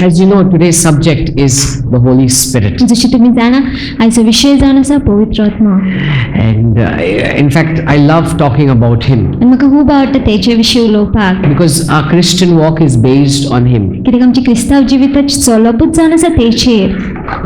As you know, today's subject is the Holy Spirit. जशी तुम्ही जाणा आयचो विशय जावन आसा पवित्र आत्मा. And in fact, I love talking about Him आनी म्हाका खूब आवडटा तेचे विशीं उलोवपाक. because our Christian walk is based on Him. कित्याक आमची क्रिस्तांव जिविताची चलपूच जावन आसा तेचेर.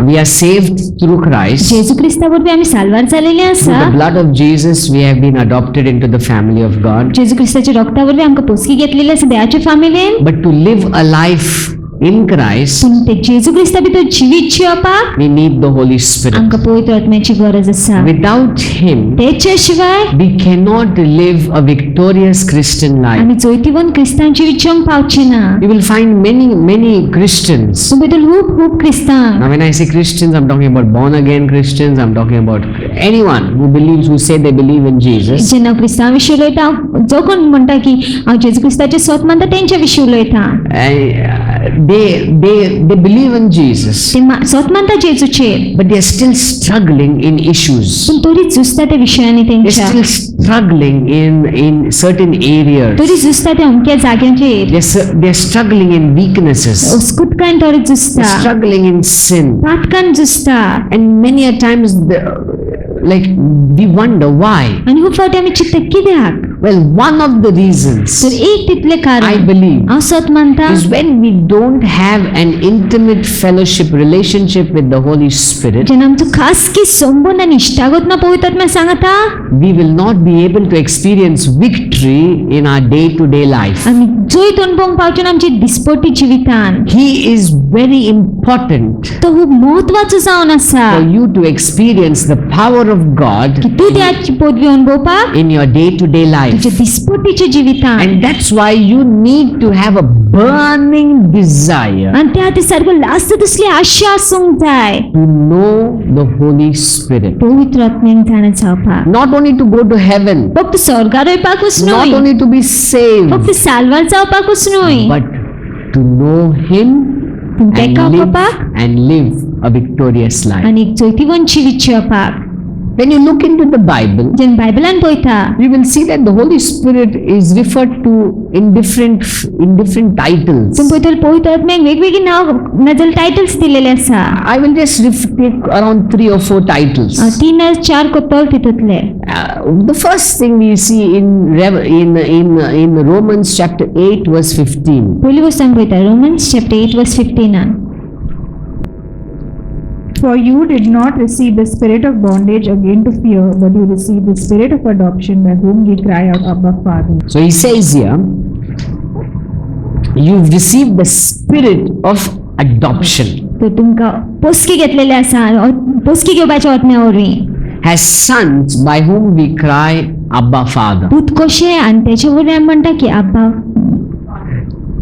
We are saved through Christ. जेजू क्रिस्ता वरवीं आमी साल्वार जालेले Through आसा. the blood of Jesus, we have been adopted into the family of God. जेजू क्रिस्ताच्या रक्ता वरवीं आमकां पोसकी घेतलेली आसा देवाचे फॅमिलीन. But to live a life in Christ, पूण ते जेजू क्रिस्ता भितर जिवीत जियोवपाक we need the Holy Spirit. आमकां पवित्र आत्म्याची गरज आसा. Without Him, तेचे शिवाय we cannot live a victorious Christian life. आमी जैतिवंत क्रिस्तांव जिवीत जियोंक पावचे ना. You will find many Christians. तुम भितर खूब क्रिस्तांव. Now when I say Christians, I'm talking about born again Christians. I'm talking about anyone who say they believe in Jesus. जेन्ना क्रिस्तांव विशीं उलयता हांव जो कोण म्हणटा की हांव जेजू क्रिस्ताचे स्वत मानता तेंच्या विशीं उलयता. They believe in Jesus, ते स्वत मानता जेजूचेर but they are still struggling in issues. पूण तरी झुजता त्या विशयांनी They're तेंच्या. still struggling in certain areas. तरी झुजता त्या अमक्या जाग्यांचेर. They're struggling in weaknesses. उस्कुटकान तरी झुजता. They're struggling in sin. पातकान झुजता. And many a times, like we wonder why. आनी खूब फावटी आमी चिंतता कित्याक. Well, one of the reasons तर एक तितले I कारण believe हांव स्वत मानता is when we don't have an intimate fellowship relationship with the Holy Spirit, जेन्ना आमचो खास की संबंध आनी इश्टागत ना पवित्र आत्म्या सांगता we will not be able to experience victory in our day-to-day life. आमी जैत अणभवूंक पावचे ना आमचे दिसपट्टी जिवितान. He is very important तो खूब म्हत्वाचो जावन आसा for you to experience the power of God की तूं त्याची पदवी अणभवपाक in your day-to-day life. तुज्या दिसपट्टीच्या जिवितान. And that's why you need to have a burning desire आनी त्या खातीर सारको लास्ट तसली आशा आसूंक जाय to know the Holy Spirit. पवित्र आत्म्याक जाणा जावपाक. Not only to go to heaven, फक्त स्वर्गार वयपाकूच not न्हय, only to be saved, फक्त साल्वार जावपाकूच न्हय, but to know Him पूण तेका and पावपाक live a victorious life. आनी एक जैतिवंत जिवीत जियोवपाक. When you look into the Bible, जेन्ना बायबलान पळयता you will see that the Holy Spirit is referred to in different titles. तुम पळयतले पवित्र आत्म्याक वेगवेगळी नांव नाजाल्यार टायटल्स दिलेले आसा. I will just take around 3 or 4 titles. 3-4 कोतोल तितूंतले. The first thing we see in Romans chapter 8 verse 15. पयली गोष्ट आमी पळयता Romans chapter 8 verse 15. For you did not receive the spirit of bondage again to fear, but you received the spirit of adoption by whom we cry out, Abba, Father. So he says here, you've received the spirit of adoption तर तुमकां पोसकी घेतलेले आसा. पोसकी घेवपाच्या आत्म्या वरवीं as sons by whom we cry, Abba, Father. पूत कशें आनी तेचे वरवीं आमी म्हणटा की आब्बा.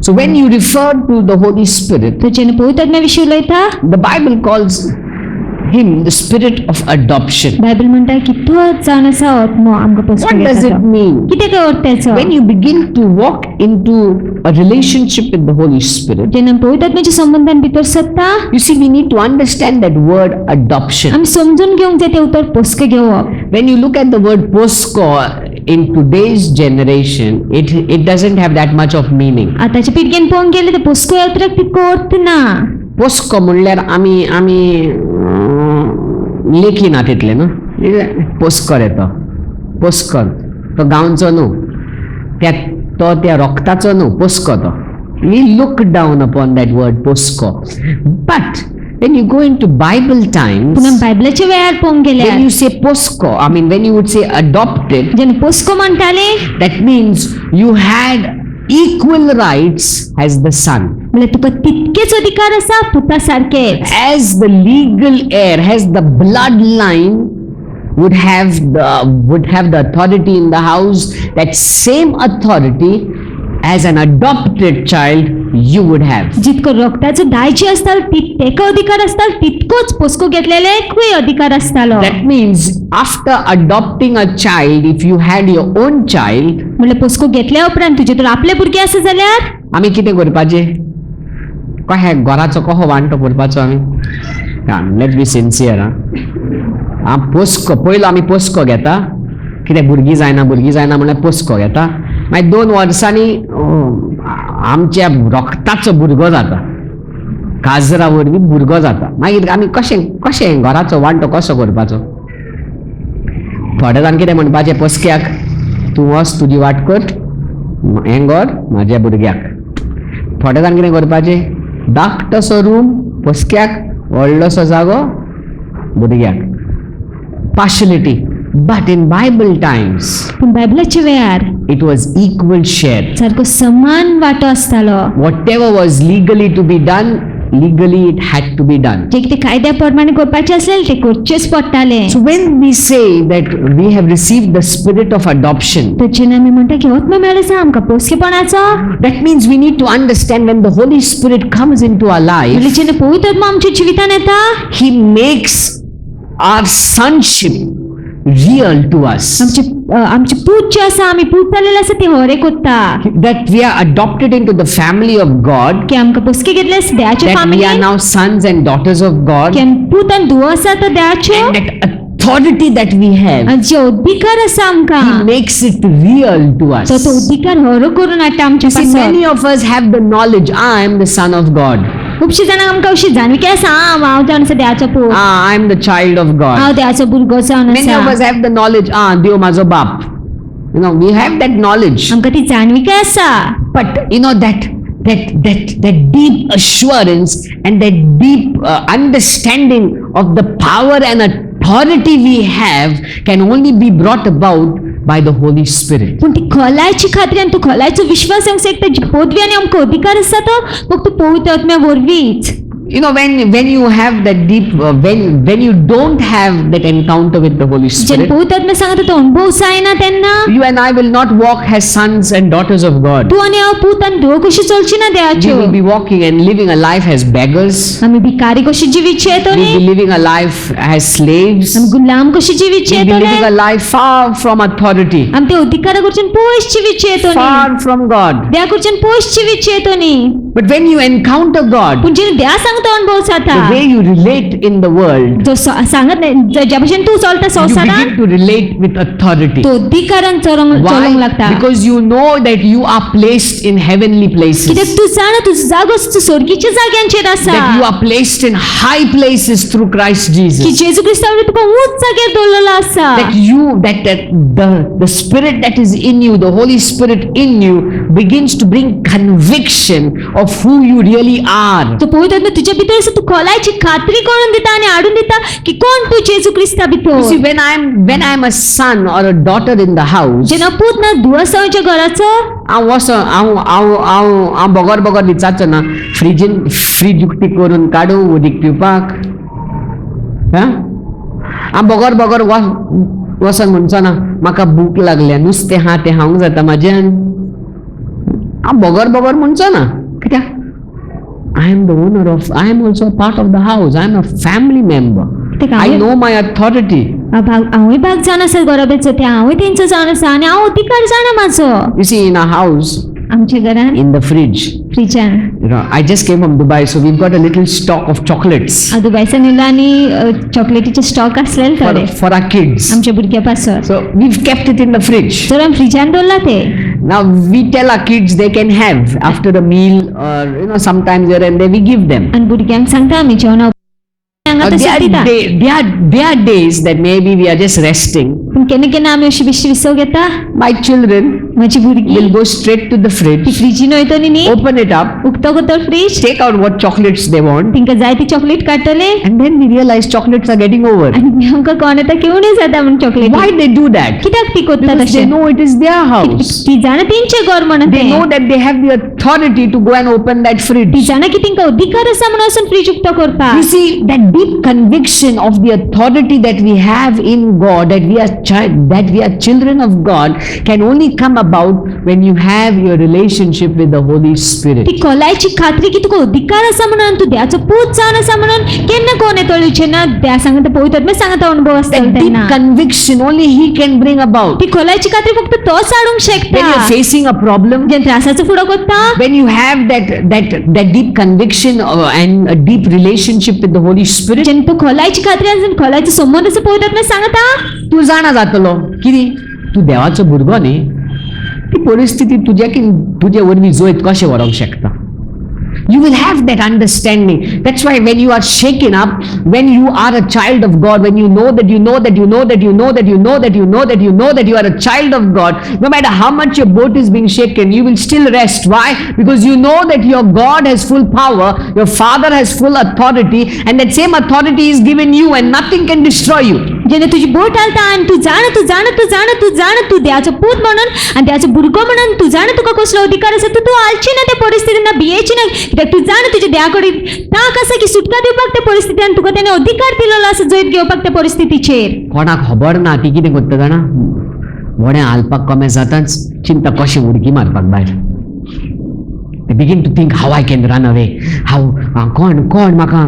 So when you refer to the Holy Spirit, तर जेन्ना पवित्र आत्म्या विशीं उलयता the Bible calls Him the spirit of adoption. Bible म्हणटा की तो जावन आसा आत्मो आमकां पोसकी What does it घेता. mean? कितें काय अर्थ तेचो. When you begin to walk into a relationship with the Holy Spirit, जेन्ना पवित्र आत्म्याच्या संबंधान भितर सरता you see, we need to understand that word adoption. आमी समजून घेवंक जाय ते उतर पोसके घेवप. When you look at the word posko in today's generation, it doesn't have that much of meaning. आतांच्या पिळगेन पळोवंक गेले तर पोसको ह्या उतराक तितको अर्थ ना. पोस्को म्हणल्यार आमी लेखी ना तितले न्हू. पोस्कर येतो. पोस्कर तो गांवचो न्हू, त्या रोगताचो न्हू. पोस्को तो. We look down upon that word posko. But when you go into Bible times, पुन्हा बायबलाच्या वेळार पळोवंक गेल्यार when you say posko, I mean when you would say adopted, जेन्ना पोसको म्हणटाले that means you had equal rights as the son. म्हळ्यार तुका तितकेच अधिकार आसा पुता सारकेच. As the legal heir, has the bloodline would have the authority in the house, that same authority as an adopted child you would have. जितको रक्ताचो दायजी आसतालो तेका अधिकार आसतालो तितकोच पोसको घेतलेल्याकूय अधिकार आसतालो. That means after adopting a child, if you had your own child, म्हळ्यार पोसको घेतल्या उपरांत तुजे तर आपले भुरगे आसा जाल्यार आमी कितें करपाचें? कशें घराचो कसो वांटो करपाचो आमी? Let's be sincere. पोस्को पयलो आमी पोस्को घेता, कितें भुरगीं जायना म्हणल्यार पोस्को घेता. मागीर 2 वर्सांनी आमच्या रक्ताचो भुरगो जाता. काजरा वरवीं भुरगो जाता. मागीर आमी कशें घराचो वांटो कसो करपाचो? थोडे जाण कितें म्हणपाचें पोसक्याक, तूं वच तुजी वाट कर, हें कर म्हाज्या भुरग्याक. थोडे जाण कितें करपाचें, धाकटोसो रूम पोसक्याक, व्हडलोसो जागो भुरग्याक. Partiality. But in Bible times, पूण बायबलाच्या वेळार it was equal share. सारको समान वांटो आसतालो. Whatever was legally to be done, legally it had to be done. जे कितें कायद्या प्रमाणे करपाचें आसलें तें करचेंच पडटालें. So when we say that we have received the spirit of adoption, तर जेन्ना आमी म्हणटा की आत्मा मेळ्ळो आसा आमकां पोसकेपणाचो, that means we need to understand when the Holy Spirit comes into our म्हणजे life, जेन्ना पवित्र आत्मा आमच्या जिवितांत येता, He makes our sonship real to us. आमचे पूत जे आसा आमी पूत जाल्लेले आसा ते हरे कोत्ता. That we are adopted into the family of God, की आमकां पोसके घेतले देवाचे that we are फॅमिलीन, now sons and daughters of God, की आमी पूत आनी धुवो आसा तो देवाच्यो, and that authority that we have, आनी जे अधिकार आसा आमकां He makes it real to us. तो अधिकार हरो करून हाडटा आमच्या See, many पासत. of us have the knowledge, I am the son of God. खुबशे जाणांक आमकां अशी जाणविकाय आसा, हांव जावन आसा देवाचो पूत, I am the child of God. हांव देवाचो भुरगो जावन Many of us आसा. have the knowledge, Dev mazo bap. We have that knowledge. आमकां ती जाणविकाय आसा. But that deep assurance and that deep understanding of the power and authority we have can only be brought about by the Holy Spirit. पूण ती खोलायची खात्री आनी तूं खोलायचो विश्वास येवंक शकता, जी पदवी आनी आमकां अधिकार आसा तो फक्त पवित्र आत्म्या वरवींच. When you have that deep, when you don't have that encounter with the Holy जेन्ना Spirit, पवित्र आत्म्या सांगता तो अनुभव जायना तेन्ना you and I will not walk as sons and daughters of God. तूं आनी हांव पूत आनी धुवो कशी चलची ना We देवाच्यो. will be walking and living a life as beggars. आमी भिकारी कशी जिवीचे We येतोली, will be living a life as slaves. आमी गुलाम कशी जिवीचे We will be living a येतोले, life far from authority, आमी ते अधिकारा कडच्यान पयस जिवीचे येतोली, far from God. देवा कडच्यान पयस जिवीचे येतोली. But when you encounter God, पूण जेन्ना देवा सांगता अनुभव जाता, the way you relate in the world, जो सांगत ज्या भशेन तूं चलता you संवसारान, begin to relate with authority. तो अधिकारान चलोंक Why? लागता. Because you know that you are placed in heavenly कित्याक places, तूं जाणा तुजो जागो सर्गीच्या जाग्यांचेर that you आसा, are placed in high places through Christ की Jesus. जेजू क्रिस्तान तुका उंच जाग्यार दवरलेलो आसा. That the Spirit that is in you, the Holy Spirit in you, begins to bring conviction of who you really are. तो पवित्र आत्मा तुझ्या भितर आसा, तू खोलायची खात्री करून दिता आणि हाडून दिता की कोण तू जेजू क्रिस्ता You see, भितर. when I'm a son or a daughter in the house, जेन्ना पूत ना धुवो आसा घराचो, हांव बोगोर विचारचो ना, फ्रीज उक्ती करून काडू उदीक पिवपाक. हांव बोगोर वचोन म्हणचो ना, म्हाका भूक लागल्या, नुस्तें हा तें खावंक जाता म्हाज्यान. हांव बोगोर म्हणचो ना, कित्याक I am also a part of the house. I am a family member. I know my authority. हांवूय भाग जावन आसा घराबेचो, ते हांवूय तेंचो जावन आसा आनी हांव अधिकार जाणा म्हाजो. You see, in our house, आमच्या घरान in the fridge, फ्रिजान I just came from Dubai, so we've got a little stock of chocolates दुबयसान येयलो आनी चॉकलेटीचे स्टॉक आसलेले थोडे for our kids. आमच्या भुरग्या पासत. So we've kept it in the fridge. तर आमी फ्रिजान दवरला ते. Now we tell our kids they can have after a meal, or sometimes here and there we give them. आनी भुरग्यांक सांगता आमी जेवणा There are days that maybe we are just resting. पूण केन्ना केन्ना आमी अशी बेश्टी विसव घेता. My children म्हजी भुरगीं will go straight to the ती fridge, फ्रिजीन वयतली न्ही, open it up, उक्तो करतलो freeze, take out what chocolates they want, तिंका जाय ती चॉकलेट काडटले and then we realize chocolates are getting over. आनी आमकां कोण येता केवूय जाता म्हण chocolate. Why they do that? कित्याक ती कोत्ता Because they तशें? know it is their house. ती जाणा तेंचे घर म्हणून They know that they have the authority to go and open that ती fridge. जाणा की तिंका अधिकार आसा म्हणून वचून फ्रीज उक्तो करपाक. You see, that deep conviction of the authority that we have in God, that we are children of God, can only come about when you have your relationship with the Holy Spirit. ती खोलायची खात्री की तुका अधिकार आसा म्हणून तू देवाचो पूत जावन आसा म्हणून केन्ना कोण येतलो जेन्ना देवा सांगता पवित्र आत्म्या सांगता अनुभव आसतलो That deep तेन्ना. conviction only He can bring about. ती खोलायची खात्री फक्त तोच हाडूंक When शकता. you're facing a problem, जेन्ना त्रासाचो फुडो करता, when you have that deep conviction and a deep relationship with the Holy Spirit, जेन्ना तू खोलायची खात्री आसा खोलायचो संबंध आसा पवित्र आत्म्या सांगता, तू जाणा जातलो कितें तू देवाचो भुरगो न्ही, ती परिस्थिती तुजे वरवीं जोयत कशें व्हरोंक शकता. You will have that understanding. That's why when you are shaken up, when you are a child of God, when you know that you know that you know that you know that you know that you know that you know that you are a child of God, no matter how much your boat is being shaken, you will still rest. Why? Because you know that your God has full power, your Father has full authority, and that same authority is given you, and nothing can destroy you. जेणे तुझी boat हालता आणि तू जाण तू देवाचो पूत म्हणून आणि देवाचो भुरगो म्हणून तू जाण तुका कसलो अधिकार आसा तू हालची ना त्या परिस्थितीन भियेची ना कित्याक तू जाण तुज्या देवा कडेन ताक आसा की सुटका दिवपाक त्या परिस्थितीन तुका तेणे अधिकार दिलेलो आसा जैत घेवपाक त्या परिस्थितीचेर. कोणाक खबर ना ती कितें करता जाणा, व्हडें हालपाक कमी जाताच चिंता कशी उडकी मारपाक भायर. They begin to think how I can run away. How कोण म्हाका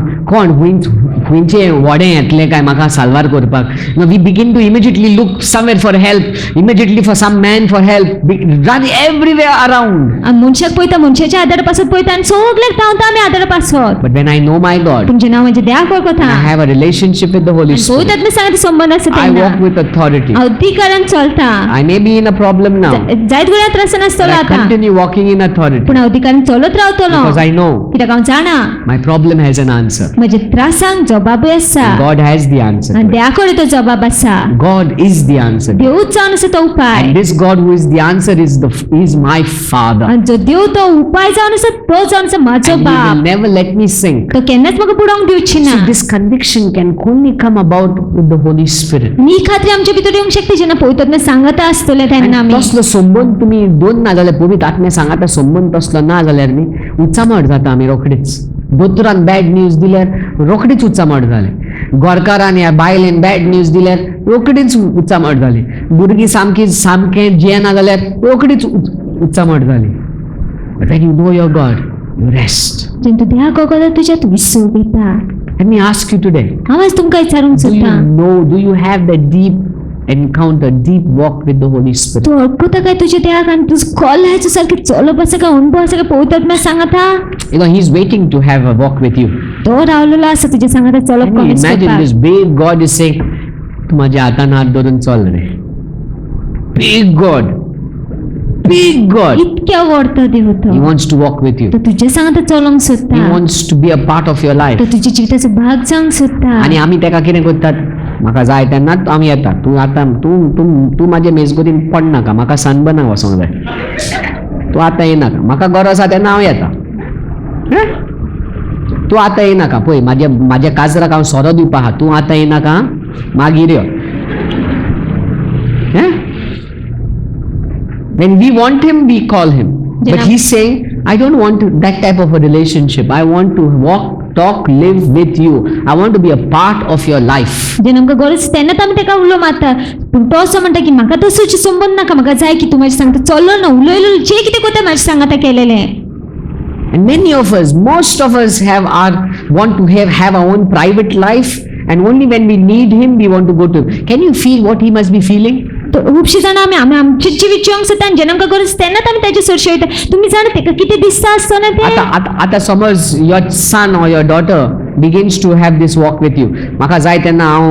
हुंयचे व्हडें येतलें काय म्हाका साल्वार करपाक. We begin to immediately look somewhere for help, immediately for some man for help, run everywhere around. आमी मनशाक पळयता, मनशाच्या आदारा पासत पळयता आनी सगळ्याक धांवता आमी आदारा पासत. But when I know my God, पूण जेन्ना म्हज्या देवाक वळखता, I have a relationship with the Holy Spirit, पळयतात मी सांगता संबंध आसा I तेन्ना walk with authority. अधिकारान चलता. I may be in a problem now, जायत वेळा त्रासान but आसतलो I आतां continue walking in authority पूण अधिकारान चलत रावतलो because I know कित्याक हांव जाणा my problem has an answer. म्हज्या त्रासांक जबाबूय आसा God has the answer. आनी to it. देवा कडेन तो जबाब आसा. God is the answer. to it. देवूच जावन आसा तो उपाय And this God who is the answer is my Father. आनी जो देव तो उपाय जावन आसा तो जावन आसा म्हाजो And He will बाप. never let me sink. तो केन्नाच म्हाका बुडोवंक दिवची ना. See, this conviction can only come about with the Holy Spirit. नी खात्री आमच्या भितर येवंक शकता जेन्ना पवित्र सांगता आसतले तेन्ना आणि आमी. तसलो संबंध तुम्ही दोन ना जाल्यार पवित्र आत्म्या सांगाता संबंध तसलो ना जाल्यार न्ही उच्चामळ जाता आमी रोखडीच. दोतोरान बॅड न्यूज दिल्यार रोखडीच उच्चामळ जाले. गोरकारान ह्या बायलेन बॅड न्यूज दिल्यार रोखडीच उच्चामळ जाली. भुरगीं सामकें जेना जाल्यार रोखडीच उच्चामळ जाली. But when you know your God, you rest. जेन्ना तूं देवा कोगोता तुज्यात विसव वयता. Let me ask you today, हांव आज तुमकां विचारूंक do you सोदता do you have that deep encounter, deep walk with the Holy Spirit? तूं अळकुता काय तुज्या देवाक आनी तुजो कॉल आसा सारकें चलप आसा काय अनुभव आसा काय पवित्र आत्म्या सांगता. You know, He's waiting to have a walk with you. तो रावलेलो आसा तुज्या सांगता चलप Can you कमी imagine this करपाक. big God is saying, तू माझ्या हातान हात धरून चल रे. Big God. Big God. इतक्या व्हडतो देव तो. He wants to walk with you. तो तुज्या सांगता चलोंक He सोदता. wants to be a part of your life. तो तुज्या जिविताचो भाग जावंक सोदता. आणि आम्ही तेका कितें करतात, म्हाका जाय तेन्नाच आमी येता. तूं आतां तूं म्हाजे मेजगोतीन पडनाका, म्हाका सनबर्नाक वचोंक जाय. तूं आतां येनाका, म्हाका गरज आसा तेन्ना हांव येता. हें? तूं आतां येनाका, पळय म्हाज्या काजराक हांव सोरो दिवपा आहा, तूं आतां येनाका, मागीर यो. हें? When we want Him, we call Him. But He's saying, I don't want that type of a relationship. I want to walk, talk, live with you. I want to be a part of your life. जेन्ना आमकां गरज तेन्नाच आमी तेका उलो मारता. पूण तो असो म्हणटा की म्हाका तसोच संबंध नाका, म्हाका जाय की तूं म्हाज्या सांगता चल्लो ना, उलयलो जे कितें करता म्हाज्या सांगता केलेलें. And many of us, most of us want to have our own private life, and only when we need Him, we want to go to Him. Can you feel what He must be feeling? तो खुबशीं जाणां आमी आमचें जिवीत जिवंक सोदता आनी जेन्ना आमकां गरज तेन्नाच आमी तेजे चडशे वयता. तुमी जाणा तेका कितें दिसता आसतना तें. आता समज your son or your daughter begins to have this walk with you. म्हाका जाय तेन्ना हांव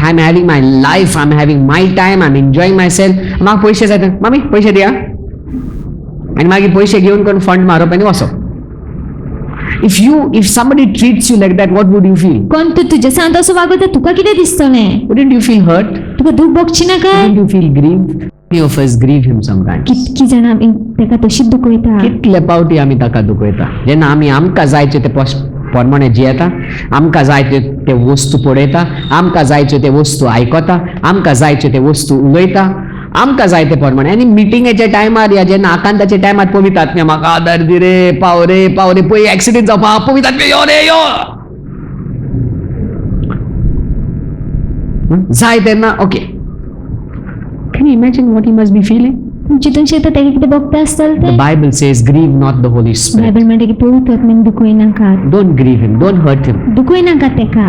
I'm having my life, I'm having my time, I'm enjoying myself. म्हाका पयशे जाय तेन्ना मामी पयशे दिया. आनी मागीर पयशे घेवन कोण फंड मारप आनी वचप. If somebody treats you like that, what would you feel? कोण तूं तुज्या सांगता असो वागता तुका कितें दिसतलें? Wouldn't you feel hurt? तुका दूख भोगची ना काय? Wouldn't you feel grieved? Many of us grieve Him sometimes. कितकी जाणां आमी तेका तशीच दुखयता. कितले पावटी आमी ताका दुखयता. जेन्ना आमी आमकां जायचे ते पोरमणे जियेता, आमकां जाय ते वस्तू पळयता, आमकां जायच्यो ते वस्तू आयकता, आमकां जायच्यो ते वस्तू उलयता, आमकां जाय ते प्रमाणे. आनी मिटिंगेच्या टायमार या जेन्ना आकांताच्या टायमार पवित्र आत्म्या म्हाका आदार दी रे, पाव रे पळय एक्सिडेंट जावपा, पवित्र आत्म्या यो रे यो. जाय तेन्ना okay. Can you imagine what he must be feeling? चिंतून शकता तेका कितें भोगता आसतलें The तें. Bible says, grieve not the Holy Spirit. Bible म्हणटा की पवित्र आत्म्यान दुखय नाकात. Don't grieve Him, don't hurt Him. दुखय नाका तेका.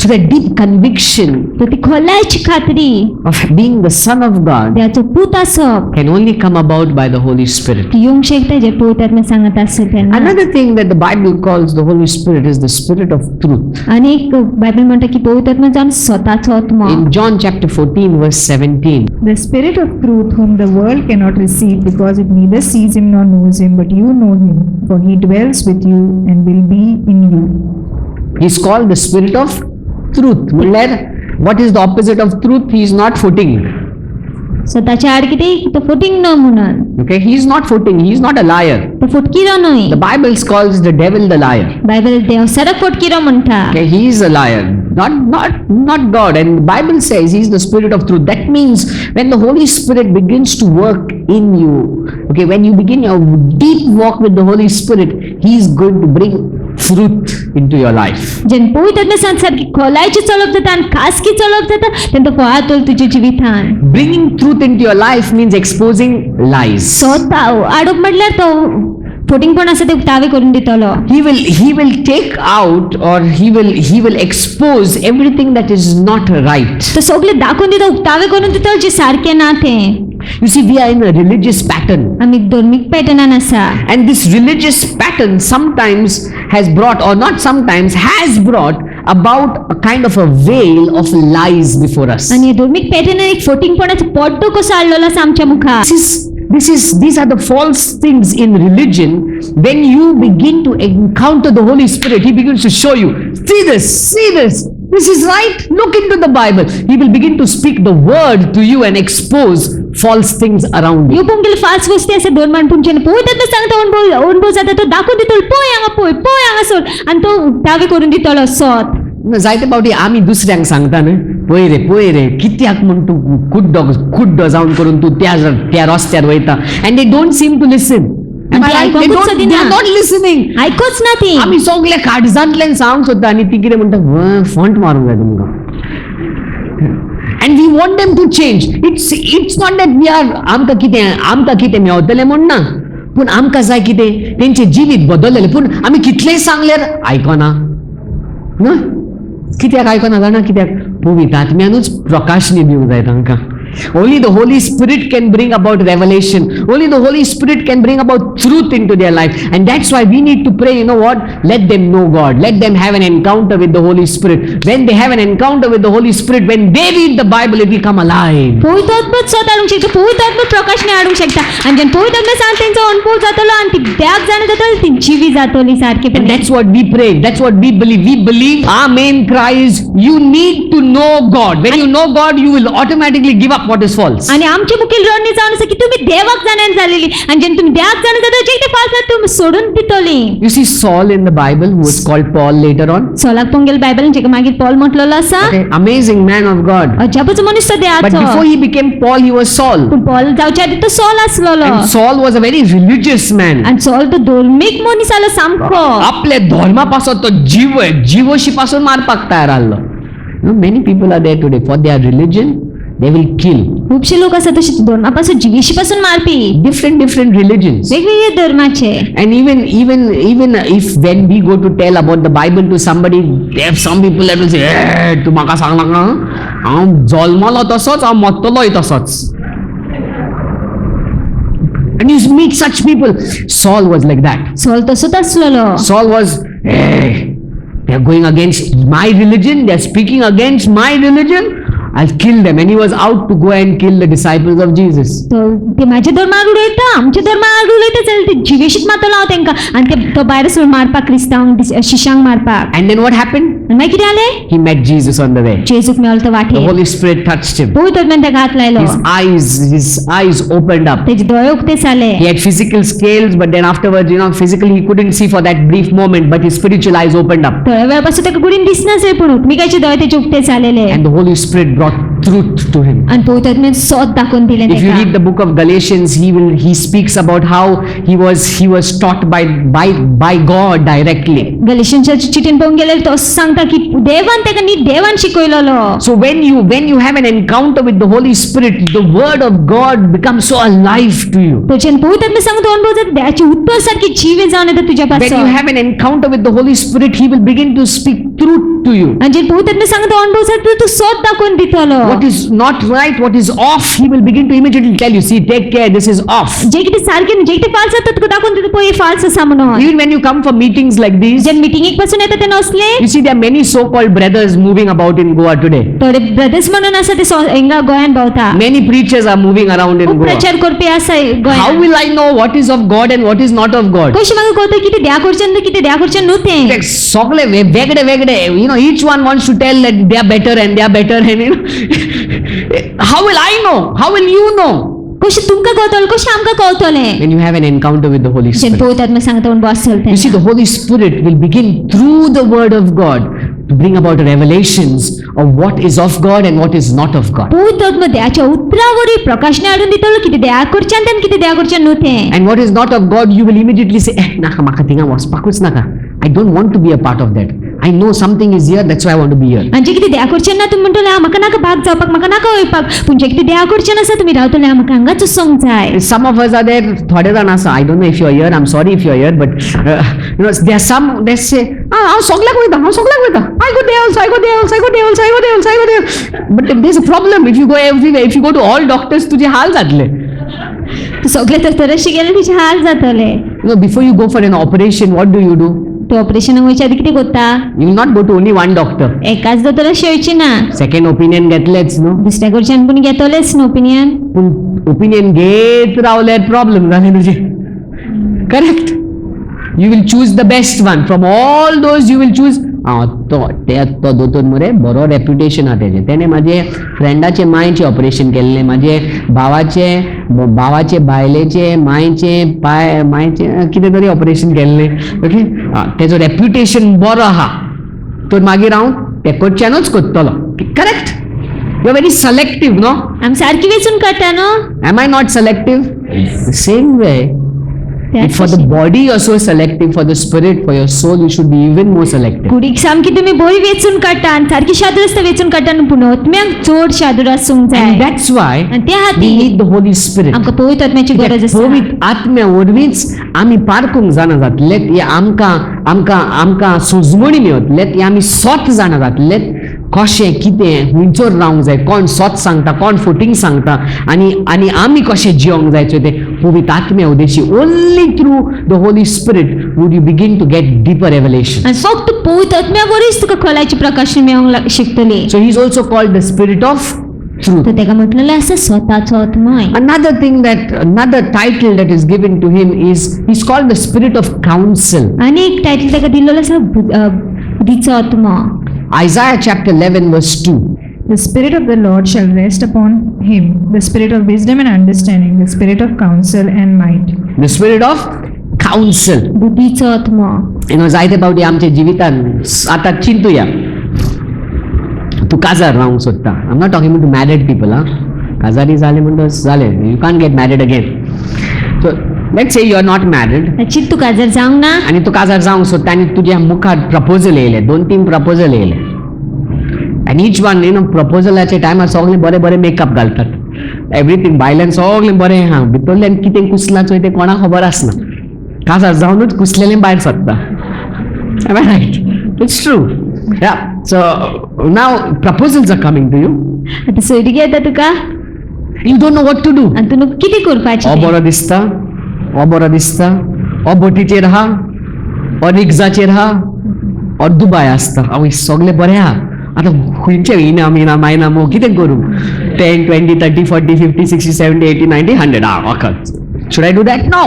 So that deep conviction तर ती खोलायची खात्री of being the Son of God देवाचो पूत आसप can only come about by the Holy Spirit. ती येवंक शकता जे पवित्र आत्म्या सांगत आसता तेन्ना. Another thing that the Bible calls the Holy Spirit is the Spirit of truth. आणि एक बायबल म्हणटा की पवित्र आत्मा जावन स्वताचो आत्मा. In John chapter 14 verse 17, The Spirit of truth, whom the world cannot receive because it neither sees him nor knows him, but you know him, for he dwells with you and will be in you. he's called the Spirit of truth. म्हणल्यार what is the opposite of truth? He is not footing. स्वताच्या आड कितें तो फुटींग न्हय म्हणून. Okay, he is not footing. He is not a liar. तो फुटकिरो न्हय. The Bible calls the devil the liar. Bible देव सडक फुटकिरो म्हणटा. Okay, he is a liar, not God. And the Bible says he is the Spirit of truth. That means when the Holy Spirit begins to work in you, okay, when you begin your deep walk with the Holy Spirit, he is going to bring truth into your life. जेन पवित्र आत्म्या सांग सारकी खोलायची चलप जाता आनी खासगी चलप जाता तेन्ना तो फळां तुज्या जिवितान. Bringing truth into your life means exposing lies. स्वता आडोप म्हटल्यार तो फुटींगपण आसा ते उक्तावे करून दितलो. He will take out, or he will expose everything that is not right. तो सगळे दाखवून दिता उक्तावे करून दितलो जे सारखे ना तें. You see, we are in a religious pattern. आमी धर्मीक पॅटर्नान आसा. And this religious pattern sometimes has brought, or not sometimes, has brought about a kind of a veil of lies before us. आनी हे धर्मीक पॅटर्नान एक फुटींगपणाचो पड्डो कसो हाडलेलो आसा आमच्या मुखार. These are the false things in religion. When you begin to encounter the Holy Spirit, he begins to show you, see this. This is right. Look into the Bible. He will begin to speak the word to you and expose false things around you. ह्यो पोंगेल false गोष्टी आसा धर्मान तुमच्यान पळयतात ते सांगता अनुभव जाता तो दाखोवन दितलो पळय हांगा सोड आनी तो उक्तावे करून दितलो सोत. जायते फावटी आमी दुसऱ्यांक सांगता न्हय, पळय रे कित्याक म्हण तूं कुड्डो जावन करून तूं त्या रस्त्यार वयता, and they don't seem to listen. And they are not listening. आयकोच ना ती. आमी सगळे काळजांतल्यान सांग सोदता आनी ती कितें म्हणटा फॉन्ट मारूंक जाय तुमकां. And we want them to change. It's not that we are आमकां कितें मेवतलें म्हण ना, पूण आमकां जाय कितें तेंचें जिवीत बदललेलें, पूण आमी कितलेंय सांगल्यार आयकना न्हय. कित्याक आयकना जाणा कित्याक? पवित्र आत्म्यानूच प्रकाशनी दिवंक जाय तांकां. Only the Holy Spirit can bring about revelation. Only the Holy Spirit can bring about truth into their life. And that's why we need to pray, you know what? Let them know God. Let them have an encounter with the Holy Spirit. When they have an encounter with the Holy Spirit, when they read the Bible, it will come alive. पवित्र आत्मा स्वत हाडूंक शकता, पवित्र आत्मा प्रकाशने हाडूंक शकता आनी जेन्ना पवित्र आत्मा सांग तेंचो अनुभव जातलो आनी ती देवाक जाण जातली ती जिवी जातली सारकी. And that's what we pray. That's what we believe. We believe our main cry is, you need to know God. When you know God, you will automatically give up what is false. आणि आमची मुखेल रणनीती जावन आसा की तुम्ही देवाक जाण्यान जालेली आनी जेन्ना तुम्ही देवाक जाण जाता जे कितें फाल्स आसा तुम्ही सोडून दितली. You see Saul in the Bible, who was called Paul later on. सॉलाक पोंगेल बायबलान जेका मागीर पॉल म्हटलेलो आसा. Okay, amazing man of God. अजापाचो मनीस तो But देवाचो. before he became Paul, he was Saul. पूण पॉल जावच्या आदी तो सॉल आसलोलो. And Saul was a very religious man. आनी सॉल तो धर्मीक मनीस आलो सामको. आपल्या धर्मापासून तो जीवशीपासून मारपाक तयार आसलो. Many people are there today. For their religion, they will kill. खुबशे लोक आसा तशे धर्मापासून जिवीशीपासून मारपी. Different religions. वेगवेगळे धर्माचे. And even if when we go to tell about the Bible to somebody, there are some people that will say, "Hey, तू म्हाका सांग नाका, हांव जल्मलो तसोच, हांव मरतलोय तसोच." And you meet such people. Saul was like that. Saul तसोच आसलोलो. Saul was, hey, they're going against my religion, they're speaking against my religion, I'll kill them. And he was out to go and kill the disciples of Jesus. तो ते माझ्या धर्मार उडयता, आमच्या धर्मार उडयता जाल्यार ते जिवेशीत मारतलो हांव तेंकां आनी ते तो भायर सोड मारपाक क्रिस्तांव शिशांक मारपाक. And then what happened? आनी मागीर कितें जालें? He met Jesus on the way. जेजूक मेळलो तो The वाटेर. Holy Spirit touched him. पवित्र आत्म्यान ताका हात लायलो. His eyes opened up. तेजे दोळे उक्ते जाले. He had physical scales, but then afterwards, physically he couldn't see for that brief moment, but his spiritual eyes opened up. थोड्या वेळा पासून ताका कुडीन दिसनासले पूण उत्मिकाचे दोळे तेजे उक्ते जालेले. And the Holy Spirit brought truth to him. आणि पवित्र आत्म्यान सत दाखवून दिले If you read ताका the book of Galatians, he speaks about how he was taught by God directly. गलिशनच्या चिठीन पळोवंक गेल्यार तो असं सांगता की देवान ताका न्ही देवान शिकयलेलो. So when you have an encounter with the Holy Spirit, the word of God becomes so alive to you. तो जेन पवित्र आत्मा सांगता अनुभव जाता देवाची उत्तर सारखी जीवे जावन येता तुझ्या When you पासून. have an encounter with the Holy Spirit, he will begin to speak truth to you. आणि जेन पवित्र आत्मा सांगता अनुभव जाता तू सत दाखवून दितलो. What is not right, what is off, he will begin to immediately tell you, see, take care, this is off. जे कितें सारकें न्ही जे कितें फाल्स आसा तुका दाखवून दिता पळय फाल्स आसा म्हणून. Even when you come for meetings like these, जेन मिटिंगेक पासून येता तेन्ना असले you see there are many so-called brothers moving about in Goa today. थोडे ब्रदर्स म्हणून आसा ते हिंगा गोंयान भोंवता. Many preachers are moving around in खूब Goa. प्रचार करपी आसा How गोंयान. will I know what is of God and what is not of God? कशें म्हाका कळटा कितें देवा कडच्यान आनी कितें देवा कडच्यान न्हू तें. Like, सगळे वेगळे, each one wants to tell that they are better and how will I know? How will you know? कशें तुमकां कळटलें कशें आमकां कळटलें. When you have an encounter with the Holy gen Spirit. पवित्र आत्मा सांगता अनुभव आसतलो You see, तेन्ना. the Holy Spirit will begin through the Word of God to bring about revelations of what is of God and what is not of God. पवित्र आत्मा देवाच्या उतरावरी प्रकाशन हाडून दितलो कितें देवा कडच्यान तें कितें देवा कडच्यान न्हू तें. And what is not of God, you will immediately say, naka maka tinga waspakuch naka. I don't want to be a part of that. I know something is here, that's why I want to be here. आनी जें कितें देवा कडच्यान ना तुमी म्हणटले म्हाका नाका भाग जावपाक म्हाका नाका वयपाक पूण जें कितें देवा कडच्यान आसा तुमी रावतले म्हाका हांगाच वचोंक जाय. Some of us are there, थोडे जाण आसा, I don't know if you are here, I'm sorry if you are here, but there are some, they say, हांव सगळ्याक वयता, I go there also. But there's a problem, if you go everywhere, if you go to all doctors, तुझे हाल जातले. तूं सगळे तरतरेशी गेले तुजे हाल जातले. Before you go for an operation, what do? तूं ऑपरेशनाक वयच्या आदी कितें करता. You will not go to only one doctor. एकाच दोतोराशी वयची ना. Second opinion घेतलेच न्हू. दुसऱ्या कडच्यान पूण घेतलेच न्हू ओपिनियन. पूण ओपिनियन घेत रावल्यार प्रॉब्लेम जाले तुजे. Correct. You will choose the best one. From all those you will choose. तो दोतोर मरे बरो रेप्युटेशन आहा तेजे. तेणे म्हाजे फ्रेंडाचे मायेचें ऑपरेशन केल्लें, म्हाजे भावाचे बायलेचे मायेचें कितें तरी ऑपरेशन केल्लें. ओके, तेजो रेप्युटेशन बरो आहा, तर मागीर हांव ते कडच्यानूच कोत्तलो. Correct. You are very selective no. आमी सारकी वेचून काडटा न्हू. Am I not selective? The same way. If for the body you are so selective, for the spirit, for your soul, you should be even more selective. कुडीक सामकी तुमी बरी वेचून काडटा आनी सारकी शादूर आसता वेचून काडटा न्हू पूण आत्म्याक चड शादूर आसूंक जाय. And that's why आनी त्या we खातीर need the Holy Spirit. आमकां पवित्र आत्म्याची गरज आसा. पवित्र आत्म्या वरवींच आमी पारखूंक जाणा जातलेत, हे आमकां सोजमणी मेळटलेत, हे आमी स्वत जाणा जातलेत कशें कितें हुंयसर रावंक जाय, कोण स्वत सांगता, कोण फोटींग सांगता, आनी आमी कशें जियोंक जाय तें पवित्र आत्म्या उदेशी. Only through the holy spirit would you begin to get deeper revelation. आनी फक्त पवित्र आत्म्या वरवींच तुका खोलायची प्रकाशन मेळोंक शकतली. So he is also called the spirit of truth. तर तेका म्हटलेलें आसा स्वताचो आत्मय. Another title that is given to him is he's called the spirit of counsel. आनी एक टायटल तेका दिल्लो आसा बुद्धीचो आत्मा. Isaiah chapter 11 verse 2. The Spirit of the Lord shall rest upon him, the Spirit of wisdom and understanding, the Spirit of counsel and might. The spirit of counsel. बुद्धीचो आत्मा. जायते फावटी आमच्या जिवितान आतां चिंतुया, तूं काजार रावंक सोदता. I am not talking to married people. काजारी जाले म्हणटच जालें, you can't get married again. So let's say you are not married चिंत तूं काजार जावंक ना आनी तूं काजार जावंक सोदता आनी तुज्या मुखार प्रपोजल येयले, 2-3 प्रपोजल येयले, आनी ईच वन प्रपोजलाच्या टायमार सगळे बरे मेकअप घालतात, एवरीथींग बायल्यान सगळें बरें आहा, भितरल्यान कितें कुसलां चोय तें कोणाक खबर आसना. काजार जावनूच कुसलेलें भायर सरता. Am I right? It's true. Yeah. So now proposals are coming to you. आतां सोयरी येता तुका You don't know what to do. आनी तूं कितें करपाचें. हो बरो दिसता, हो बोटीचेर आहा, हो रिक्साचेर आहा, हो दुबाय आसता, आवय सगळें बरें आहा. आतां खंयचें इनाम मायनामो कितें करूं? 10, 20, 30, 40, 50, 60, 70, 80, 90, 100. वखद. Should I do that? No.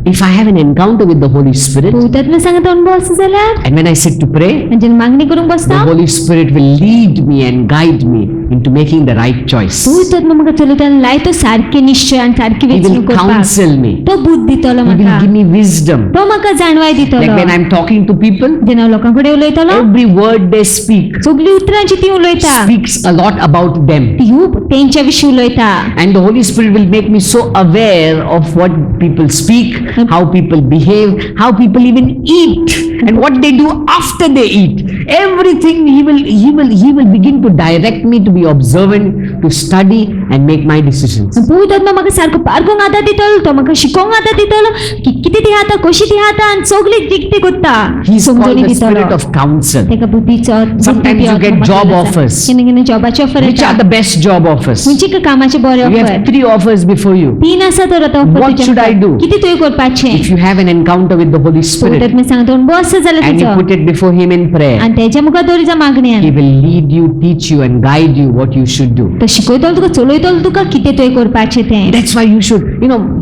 If I have an encounter with the Holy Spirit, पवित्र आत्मा सांगता अनुभव आसा जाल्यार and when I sit to pray, आनी जेन्ना मागणी करूंक the बसता Holy Spirit will lead me and guide me into making the right choice. पवित्र आत्मा म्हाका चलयतालो लायतो सारके निश्चय आनी सारकी He वेंचणूक will करपाक counsel me. तो बुद्ध दितलो He will म्हाका give me wisdom. तो म्हाका जाणवाय Like दितलो when I'm talking to people, जेन्ना हांव लोकां कडेन उलयतलो every word they speak सगळीं उतरां जी ती उलयता speaks a lot about them. ती खूब तेंच्या विशीं उलयता And the Holy Spirit will make me so aware of what people speak, how people behave, how people even eat, and what they do after they eat. Everything He will begin to direct me to be observant, to study, and make my decisions. पवित्र आत्मा म्हाका सारको पारखूंक आदार दितलो तो म्हाका शिकोवंक आदार दितलो की कितें ती खाता कशी ती खाता आनी सगळी कितें करता He's called समजून the Spirit दितलो of counsel. तेका बुद्धीचो Sometimes you get job offers. केन्ना केन्ना जॉबाचे ऑफर Which are येता the best job offers? खंयचे कामाचे बरे You offer have 3 offers before you. तीन आसा तर आतां offer What should I do? कितें तुवें करपाचें If you have an encounter with the Holy पवित्र Spirit आत्मा सांगता अणभव आसा जाल्यार and you तिचो put it before Him in prayer, आनी तेच्या मुखार दवरिजा मागण्यान He will lead you, teach you, and guide you what you should do. तो शिकयतलो तुका चलयतलो तुका कितें तुवें करपाचें तें That's why you should,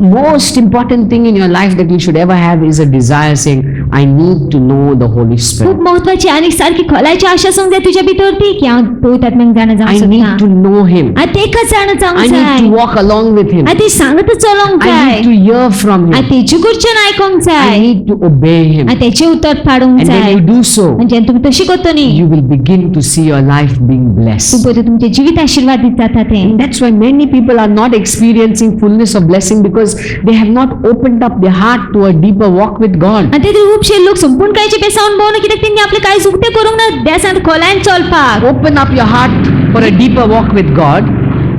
most important thing in your life that you should ever have is a desire saying, I need to know the Holy Spirit. खूब महत्वाची आनी सारकी खोलायची आशा संग जाय तुज्या भितर ती की हांव पवित्र आत्म्याक जाणा I जावंक need to सोदता know Him. आनी तेका जाणा I जावंक need जाय to walk along with Him. आनी ती सांगता चलोवंक I जाय need to hear from आनी Him. तेचे कडच्यान आयकोंक I जाय need to obey Him. आनी तेचे उतर पाडूंक And जाय when you do so, आनी जेन्ना तुमी तशी करता न्ही you will begin to see your life being तूं blessed. पळयता तुमचें जिवीत आशिर्वादीत जाता तें And that's why many people are not experiencing fullness of blessing because they have not opened up their heart to a deeper walk with God. आनी ते खुबशे लोक संपूर्ण कांयचे बेसावन भोंवना कित्याक तेंणी आपले कांय उक्तें करूंक ना देसांत खोलायन चलपाक Open up your heart for a deeper walk with God,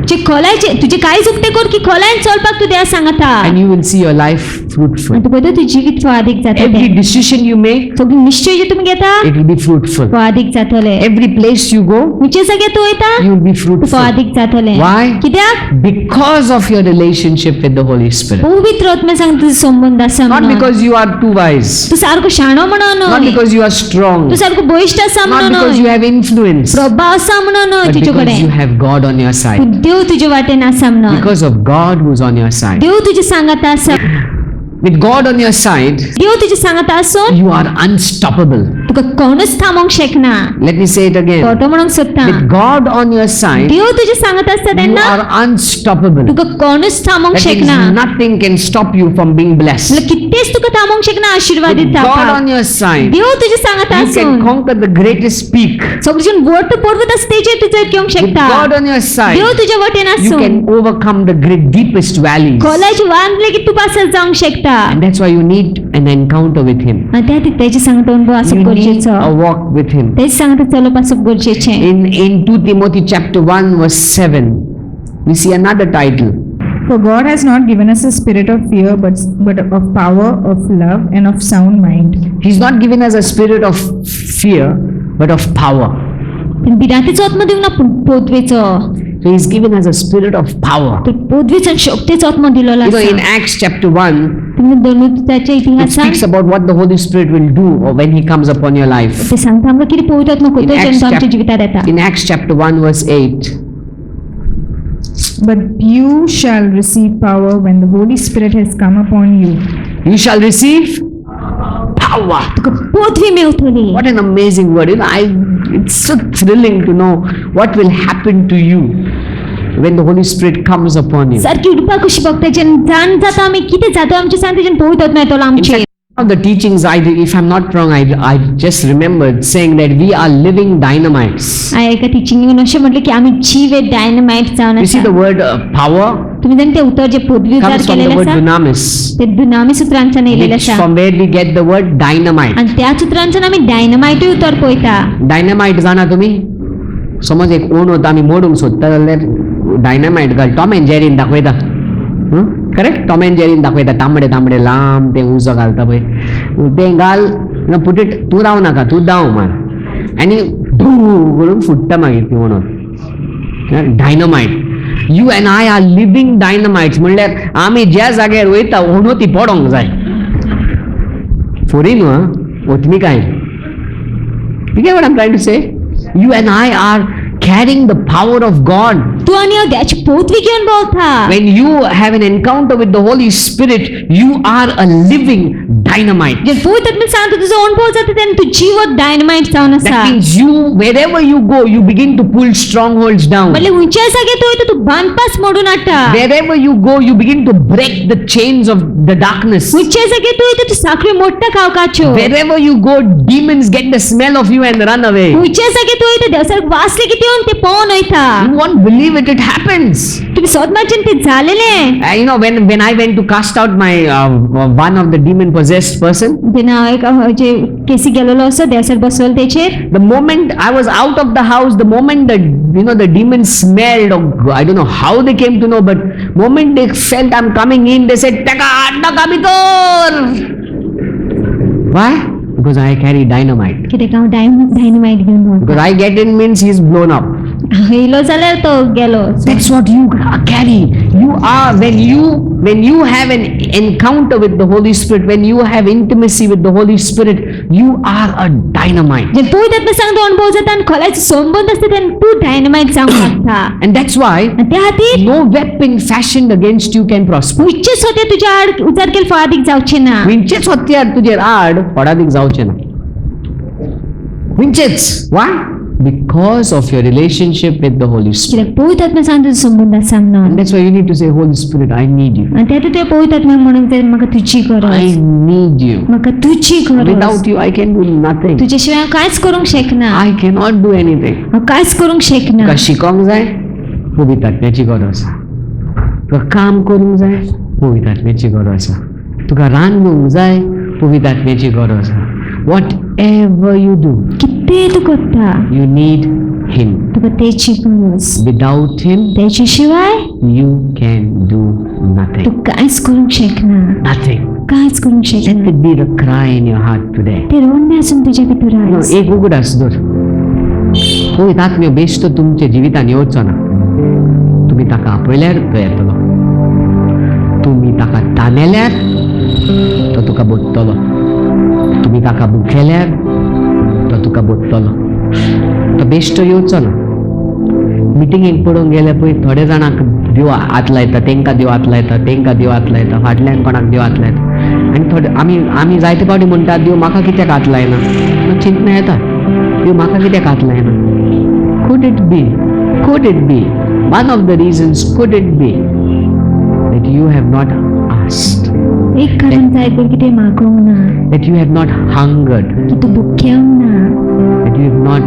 जे खोलायचे तुजे कांयच उक्तें कर की खोलायन चलपाक तूं देव सांगता and you will see your life fruitful. आनी तूं पळयता तुजें जिवीत फळादीक जाता Every तें decision you make, सगळे निश्चय जे तुमी घेता it will be fruitful. फळादीक जातले Every place you go, खंयचे जाग्यार तूं वयता you will be तूं fruitful. फळादीक जातलें Why? कित्याक Because of your relationship with the Holy Spirit. पवित्र आत्म्या सांग तुजो संबंध आसा Not म्हणून because you are too wise. तूं सारको शाणो म्हणून Not न्हय because you are strong. तूं सारको बळिश्ट आसा Not म्हणून because you न्हय have influence. प्रभाव आसा म्हणून न्हय But तुजे because you कडेन have God on your side. तूं देव तुजे वाटेन आसा म्हणून Because of God who's on your side. देव तुजे सांगात आसा With God on your side, देव तुजे सांगात आसून you are unstoppable. तुका कोणूच थांबोवंक शकना Let me say it again. खोटो म्हणूंक सोदता With God on your side, देव तुजे सांगत आसता you तेन्ना are unstoppable. तुका कोणूच थांबोवंक That means शकना nothing can stop you from being blessed. म्हळ्यार कितेंच तुका थांबोवंक शकना आशिर्वादीत With God जावपाक on your side, देव तुजे सांगत you आसून can conquer the greatest peak. सगळ्यान व्हड पर्वत आसा तेजेर तूं चडकेवंक With शकता God on your side, देव तुजे वटेन you आसून can overcome the great deepest valleys. खोलायचे वान लेगीत तूं पासत जावंक शकता And that's why you need an encounter with Him. आनी त्या खातीर तेजे सांगत अनुभव आसूप You need गरजेचो a walk with Him. तेच सांगता चलप आसूप गरजेचें In 2 Timothy chapter 1 verse 7, we see another title. For God has not given us a spirit of fear, but of power, of love, and of sound mind. He's not given us a spirit of fear, but of power. भिरांतेचो आत्मा दिवंक ना पूण पोदवेचो So He's given us a spirit of power. तर पोदवेचो आनी शक्तीचो आत्मा दिलेलो You know, in आसा Acts chapter 1, तुम्ही धर्मपुत्राच्या it इतिहासान speaks about what the Holy Spirit will do or when He comes upon your life. ते सांगता आमकां कितें पवित्र आत्मा In करतो Acts, जेन्ना आमच्या chap- जिवितांत येता in Acts chapter 1 verse 8, But you shall receive power when the Holy Spirit has come upon you. you shall receive power. तुका पोदवी मेवतली What an amazing word. It's so thrilling to know what will happen to you when the Holy Spirit comes upon you. सारखी उडपा कशी बघता जेन्ना जाण जाता आमी कितें जाता आमचे सांगता जेन्ना पवित्र आत्मा येतलो In आमचेर fact, one of the teachings if I'm not wrong, I just remembered saying that we are living dynamites. हांवें एका टिचिंगेन अशें म्हटलें की आमी जीव डायनमायट जावन You see आसा the word power तुम्ही जाण ते उतर जे पदवी उतार comes from the केलेले word आसा dunamis, ते दुनामी सुत्रांच्यान येयलेले which आसा from where we get the word dynamite. आणि त्या सुत्रांच्यान आमी डायनमायटूय उतर पळयता Dynamite जाणा तुम्ही? समज एक ओण होता आमी मोडूंक सोदता जाल्यार डायनामायट घाल टॉम एंड जेरीन दाखयता. करेक्ट? टॉम एंड जेरीन दाखयता तांबडे तांबडे लांब ते उजो घालता पळय तें घाल पुट इट तूं राव नाका तूं दाव मार आनी धू करून फुट्टा मागीर ती म्हणून dynamite. You and I are living dynamites म्हणल्यार आमी ज्या जाग्यार वयता ओणो ती पडोंक जाय. फोरी न्हू वतमी काय. You get what I'm trying to say? You and I are carrying the power of God. तू आणि हांव देवाची पोतवी घेवन भोंवता. When you have an encounter with the Holy Spirit, you are a living dynamite. जे पवित्र आत्म्यान सांगता तुजो अनुभव जाता तेन्ना तू जिवंत डायनामाइट जावन आसा. That means you, wherever you go, you begin to pull strongholds down. म्हणजे उंचाय जागे तू वयता तू बांदपास मोडून हाडटा. Wherever you go, you begin to break the chains of the darkness. उंचाय जागे तू वयता तू साखळी मोडटा कावकाच्यो. Wherever you go, demons get the smell of you and run away. उंचाय जागे तू वयता देवसार वास लेगीत येवन ते पळोवन वयता. You won't believe it, it happens. तुम्ही सोदमाचेन ते जालेले. You know, when I went to cast out my one of the demon possessed person, तेन्ना हांव एक जे केसी गेलोलो असो देवसार बसवल तेचेर. the moment I was out of the house, the moment the demons smelled, or I don't know how they came to know, but moment they felt I'm coming in, they said, "Taka atna kabitor." Why? Because I carry dynamite. कित्याक हांव dynamite घेवन भोंवता. Because I get in means he's blown up. येयलो जाल्यार तो गेलो. That's what you carry. You are, when you have an encounter with the Holy Spirit, when you have intimacy with the Holy Spirit, you are a dynamite. जे पवित्र आत्म्यान सांगता अनुभव जाता आनी खोलाचो संबंध आसता तेन्ना तू डायनामाइट जावंक लागता. And that's why आनी त्या खातीर no weapon fashioned against you can prosper. उच्च सोते तुज्या आड उजार केले फळादीक जावचे ना. विंचेच हत्यार तुझे आड पडादीक जावचे ना. विंचेच. Why? Because of your relationship with the Holy Spirit. कित्याक पवित्र आत्म्यान सांगता तुजो संबंध आसा And म्हणून. that's why you need to say, Holy Spirit, I need you. आनी तें तुवें पवित्र आत्म्याक म्हणूंक जाय म्हाका तुजी I गरज. need you. म्हाका तुजी गरज. Without you, I can do nothing. तुजे शिवाय हांव कांयच करूंक शकना. I cannot do anything. हांव कांयच करूंक शकना. तुका शिकोंक जाय, पवित्र आत्म्याची गरज आसा. तुका काम करूंक जाय, पवित्र आत्म्याची गरज आसा. तुका रांदूंक जाय, पवित्र आत्म्याची गरज आसा. Whatever you do, कितेंय तूं करता you need Him. तुका तेची गरज. Without Him, तेचे शिवाय you can do nothing. तूं कांयच करूंक शकना. Nothing. कांयच करूंक Let शकना. it be the cry in your heart today. ते रोडणे आसून तुज्या भितर आयज. एक उगडास दर. पवित्र आत्म्य बेश्टो तुमच्या जिवितान येवचो ना. तुम्ही ताका आपयल्यार तो येतलो. तुम्ही ताका ताणल्यार तो तुका बोधतलो. तुम्ही ताका भुकेल्यार तो तुका बोधतलो. तो बेश्टो येवचो ना. मिटिंगेक पडोवंक गेले पळय थोडे जाणांक देव हात लायता, तेंकां देव हात लायता, तेंकां देव हात लायता, फाटल्यान कोणाक देव हात लायता. आनी थोडे आमी जायते फावटी म्हणटा देव म्हाका कित्याक हात लायना. चिंतना येता देव म्हाका कित्याक हात लायना. Could it be one of the reasons, could it be that you have not asked, एक कारण जाय तूं कितें मागोंक ना. that you have not hungered, की तूं भुकेवंक ना. that you have not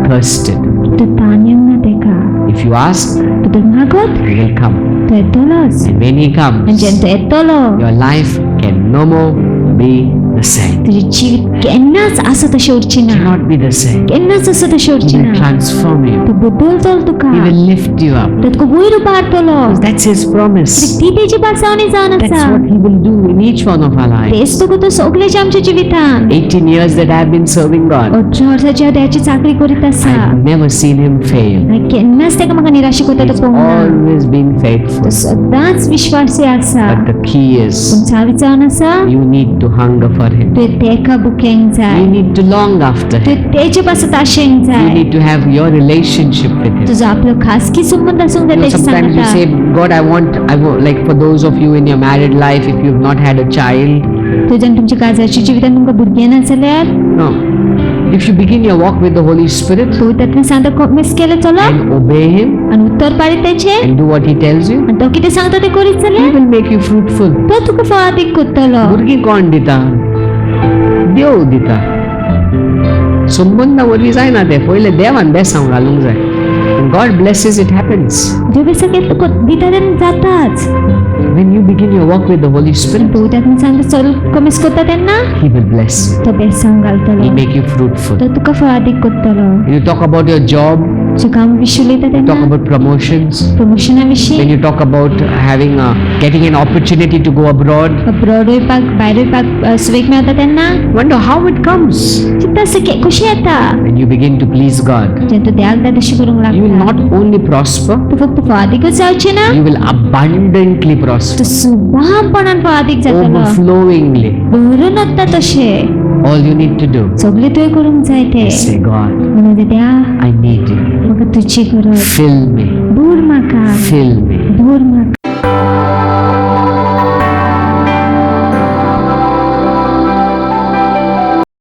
thirsted? की तूं ताणेवंक ना तेका. If you ask, तूं तर मागत He will come. तो येतलोच. And when He आनी comes, जेन्ना तो येतलो your life can no more be the same. तुजें जिवीत केन्नाच आसा तशें उरची ना. Cannot be the same. केन्नाच आसा तशें He उरची will ना. transform you. तो बदलतलो तुका. He will lift you up. तो तुका वयर उबारतलो. That's His promise. ती तेजी पासावणी जावन That's आसा. what He will do in each one of our lives. तेच तुका तो सगळेच्या आमच्या जिवितान. 18 years that I have been serving God, 18 वर्साची हांव देवाची चाकरी करीत आसा. I've never seen Him fail. हांवें केन्नाच तेका म्हाका निराश करता तो He's पळोवंक ना. always been तो faithful. सदांच विश्वासी आसा. But the key is, पूण चावी जावन आसा you need to hunger for Him. तुवें तेका बुकेंक You जाय. need to long after Him. तुवें तेचे पासत आशेंक You जाय. need to have your relationship with Him. तुजो आपलो खासगी संबंध आसूंक जाय You know, तेचे sometimes you say, सांगता. God, I want, like for those of you in your married life, if you've not had a child, तुज्यान तुमच्या काजाच्या जिवितान तुमकां भुरगें ना जाल्यार no. If you begin your walk with the Holy Spirit पवित्र आत्म्यान सांगता miss केलें चलो and obey Him आनी उत्तर पाडीत तेचें and do what He tells you, आनी तो कितें सांगता तें करीत He जाल्यार will make you fruitful. तो तुका फळादीक करतलो. भुरगीं कोण दिता? देव दिता. संबंधा वरवीं जायना तें, पयलें देवान बेसांव घालूंक जाय. When God blesses, it happens. जे बेसकें तुका दिता तेन्ना जाताच. When you begin your walk with the Holy Spirit, पवित्र आत्म्यान सांगता चल कमीस करता तेन्ना He will bless you. तो बेसांव घालतलो. He'll make you fruitful. तो तुका फळादीक करतलो. When you talk about your job, तुजें काम विशीं उलयता talk तेन्ना about promotions, प्रमोशना विशीं when you talk about getting an opportunity to go abroad, abroad वयपाक भायर वयपाक सुवेग मेळटा तेन्ना wonder how it comes. चिंता कशें येता. When you begin to please God, जेन्ना तूं देवाक जाय तशें करूंक you will लागता. not only prosper, तूं फक्त फळादीकच जावचें ना, you will abundantly prosper, तूं सुवाळपणान फळादीक जातलो. overflowingly. भरून वता तशें. All you need to do सगळें तुवें करूंक जाय तें. is say, God, म्हणून देवा I need you. बाबा तुझी गरज fill me, भर म्हाका fill me. भर म्हाका